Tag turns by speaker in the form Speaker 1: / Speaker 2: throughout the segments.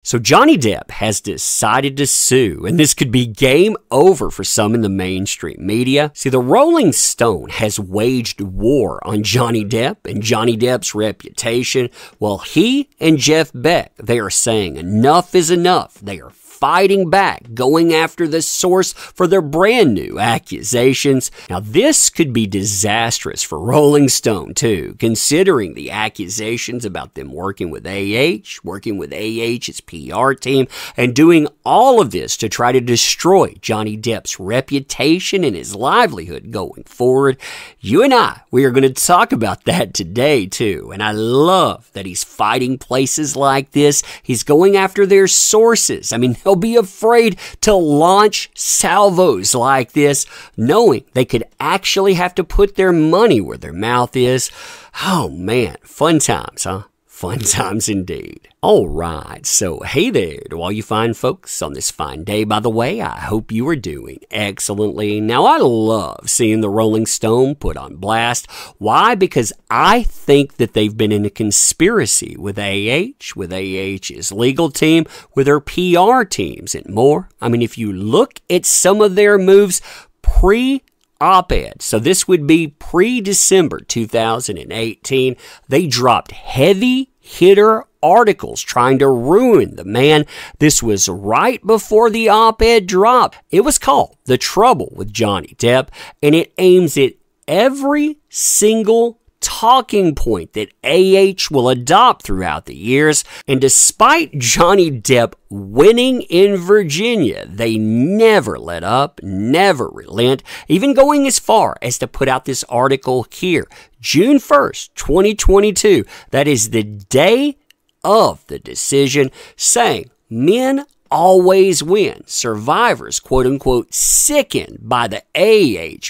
Speaker 1: So Johnny Depp has decided to sue, and this could be game over for some in the mainstream media. See, the Rolling Stone has waged war on Johnny Depp and Johnny Depp's reputation. Well, he and Jeff Beck, they are saying enough is enough. They are fighting back, going after the source for their brand new accusations. Now, this could be disastrous for Rolling Stone, too, considering the accusations about them working with AH's PR team, and doing all of this to try to destroy Johnny Depp's reputation and his livelihood going forward. You and we are going to talk about that today, too. And I love that he's fighting places like this. He's going after their sources. I mean, they'll be afraid to launch salvos like this, knowing they could actually have to put their money where their mouth is. Oh man, fun times, huh? Fun times indeed. All right, so hey there to all you fine folks on this fine day. By the way, I hope you are doing excellently. Now, I love seeing the Rolling Stone put on blast. Why? Because I think that they've been in a conspiracy with AH's legal team, with their PR teams, and more. I mean, if you look at some of their moves pre-op-ed, so this would be pre-December 2018, they dropped heavy hitter articles trying to ruin the man. This was right before the op-ed dropped. It was called The Trouble with Johnny Depp, and it aims at every single talking point that will adopt throughout the years. And despite Johnny Depp winning in Virginia, they never let up, never relent, even going as far as to put out this article here, June 1st, 2022. That is the day of the decision, saying men always win. Survivors, quote unquote, sickened by the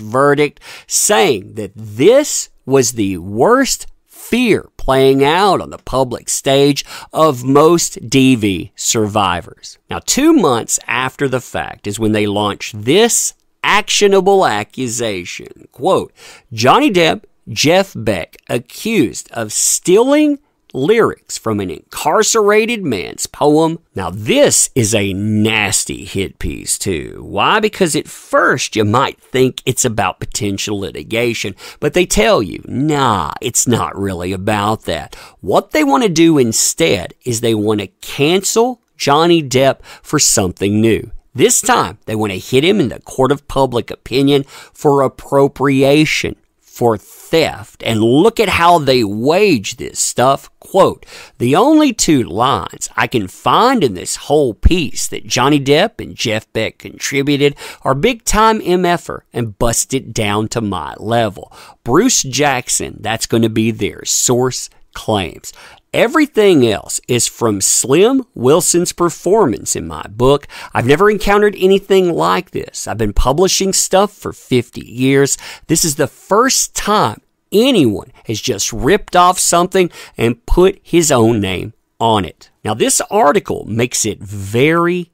Speaker 1: verdict, saying that this was the worst fear playing out on the public stage of most DV survivors. Now, 2 months after the fact is when they launched this actionable accusation. Quote, Johnny Depp, Jeff Beck, accused of stealing lyrics from an incarcerated man's poem. Now, this is a nasty hit piece, too. Why? Because at first you might think it's about potential litigation, but they tell you, nah, it's not really about that. What they want to do instead is they want to cancel Johnny Depp for something new. This time, they want to hit him in the court of public opinion for appropriation, for theft. And look at how they wage this stuff. Quote, the only two lines I can find in this whole piece that Johnny Depp and Jeff Beck contributed are big time MFer and bust it down to my level. Bruce Jackson, that's going to be their source, claims. Everything else is from Slim Wilson's performance in my book. I've never encountered anything like this. I've been publishing stuff for 50 years. This is the first time anyone has just ripped off something and put his own name on it. Now, this article makes it very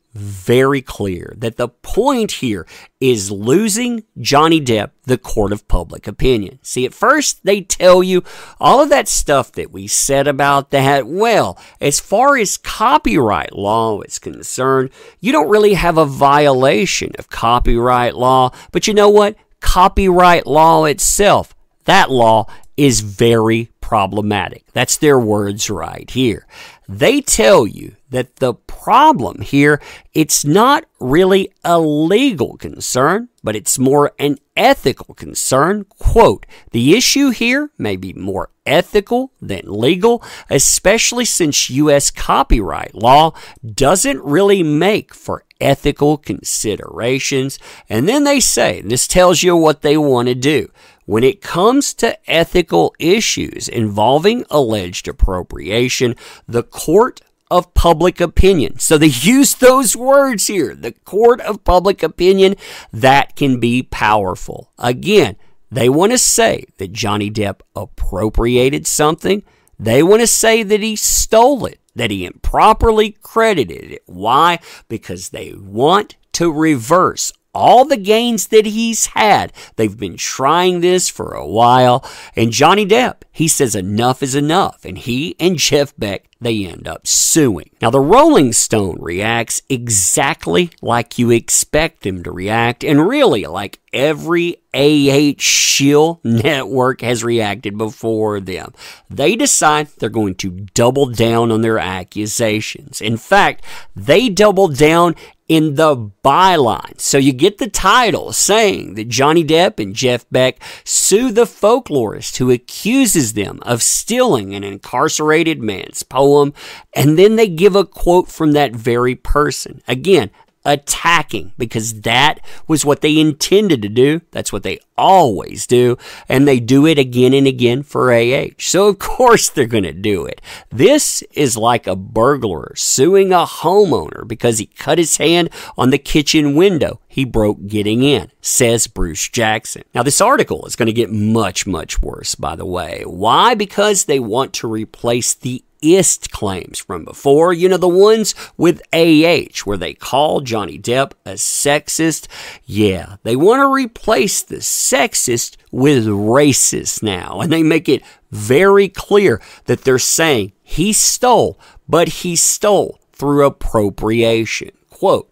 Speaker 1: clear that the point here is losing Johnny Depp the court of public opinion. See, at first they tell you all of that stuff that we said about that. Well, as far as copyright law is concerned, you don't really have a violation of copyright law. But you know what? Copyright law itself, that law is very problematic. That's their words right here. They tell you that the problem here, it's not really a legal concern, but it's more an ethical concern. Quote, the issue here may be more ethical than legal, especially since U.S. copyright law doesn't really make for ethical considerations. And then they say, and this tells you what they want to do, when it comes to ethical issues involving alleged appropriation, the court of public opinion. So they use those words here, the court of public opinion, that can be powerful. Again, they want to say that Johnny Depp appropriated something. They want to say that he stole it, that he improperly credited it. Why? Because they want to reverse all the gains that he's had. They've been trying this for a while. And Johnny Depp, he says enough is enough. And he and Jeff Beck, they end up suing. Now, the Rolling Stone reacts exactly like you expect him to react, and really like every shill network has reacted before them. They decide they're going to double down on their accusations. In fact, they double down in the byline. So you get the title saying that Johnny Depp and Jeff Beck sue the folklorist who accuses them of stealing an incarcerated man's poem, and then they give a quote from that very person. Again, attacking, because that was what they intended to do. That's what they always do, and they do it again and again for So of course they're going to do it. This is like a burglar suing a homeowner because he cut his hand on the kitchen window he broke getting in, says Bruce Jackson. Now, this article is going to get much, much worse, by the way. Why? Because they want to replace the ist claims from before, the ones with where they call Johnny Depp a sexist. Yeah, they want to replace the sexist with racist now, and they make it very clear that they're saying he stole, but he stole through appropriation. Quote,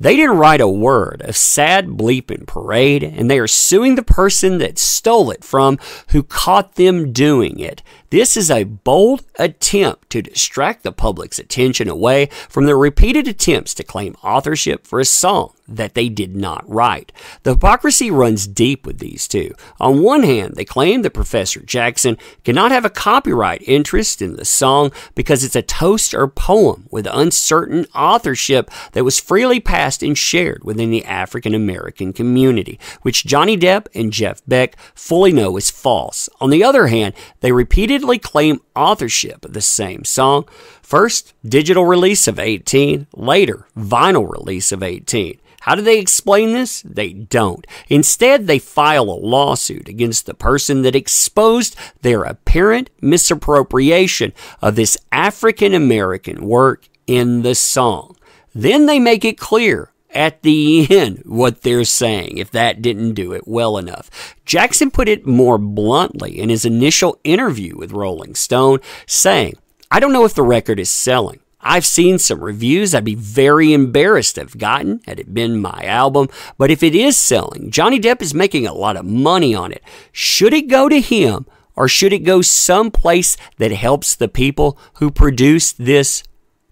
Speaker 1: "They didn't write a word of sad bleeping parade, and they are suing the person that stole it from who caught them doing it. This is a bold attempt to distract the public's attention away from their repeated attempts to claim authorship for a song that they did not write. The hypocrisy runs deep with these two. On one hand, they claim that Professor Jackson cannot have a copyright interest in the song because it's a toast or poem with uncertain authorship that was freely passed and shared within the African American community, which Johnny Depp and Jeff Beck fully know is false. On the other hand, they repeatedly claim authorship of the same song. First, digital release of 18, later, vinyl release of 18. How do they explain this? They don't. Instead, they file a lawsuit against the person that exposed their apparent misappropriation of this African American work in the song. Then they make it clear at the end what they're saying, if that didn't do it well enough. Jackson put it more bluntly in his initial interview with Rolling Stone, saying, "I don't know if the record is selling. I've seen some reviews I'd be very embarrassed to have gotten had it been my album, but if it is selling, Johnny Depp is making a lot of money on it. Should it go to him, or should it go someplace that helps the people who produce this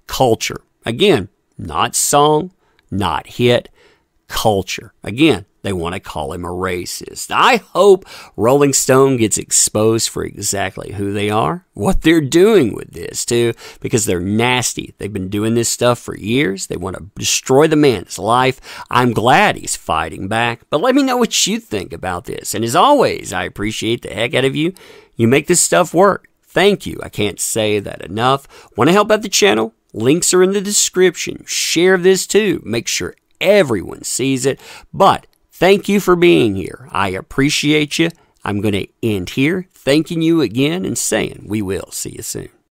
Speaker 1: culture?" Again, not song, not hit, culture. Again, they want to call him a racist. I hope Rolling Stone gets exposed for exactly who they are, what they're doing with this too, because they're nasty. They've been doing this stuff for years. They want to destroy the man's life. I'm glad he's fighting back, but let me know what you think about this. And as always, I appreciate the heck out of you. You make this stuff work. Thank you. I can't say that enough. Want to help out the channel? Links are in the description. Share this too. Make sure everyone sees it. But thank you for being here. I appreciate you. I'm going to end here, thanking you again and saying we will see you soon.